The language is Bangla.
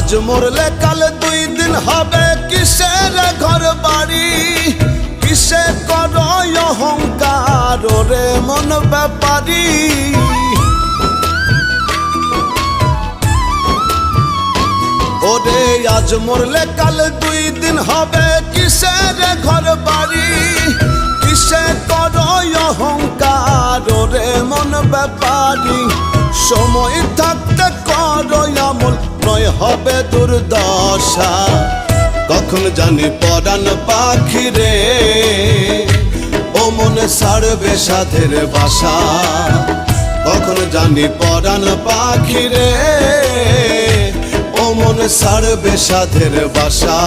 আজ মরলে কাল 2 দিন হবে কিসের ঘর বাড়ি কিসে কর অহংকার রে মন ব্যাপারী ওরে আজ মরলে কাল 2 দিন হবে কিসের ঘর বাড়ি কিসে কর অহংকার রে মন ব্যাপারী সময় থাকতে কর আমল নয় হবে দুর্দশা কখন জানি পরাণ পাখি রে ও মনে ছাড়বে সাধের বাসা কখন জানি পরাণ পাখি রে ও মনে ছাড়বে সাধের বাসা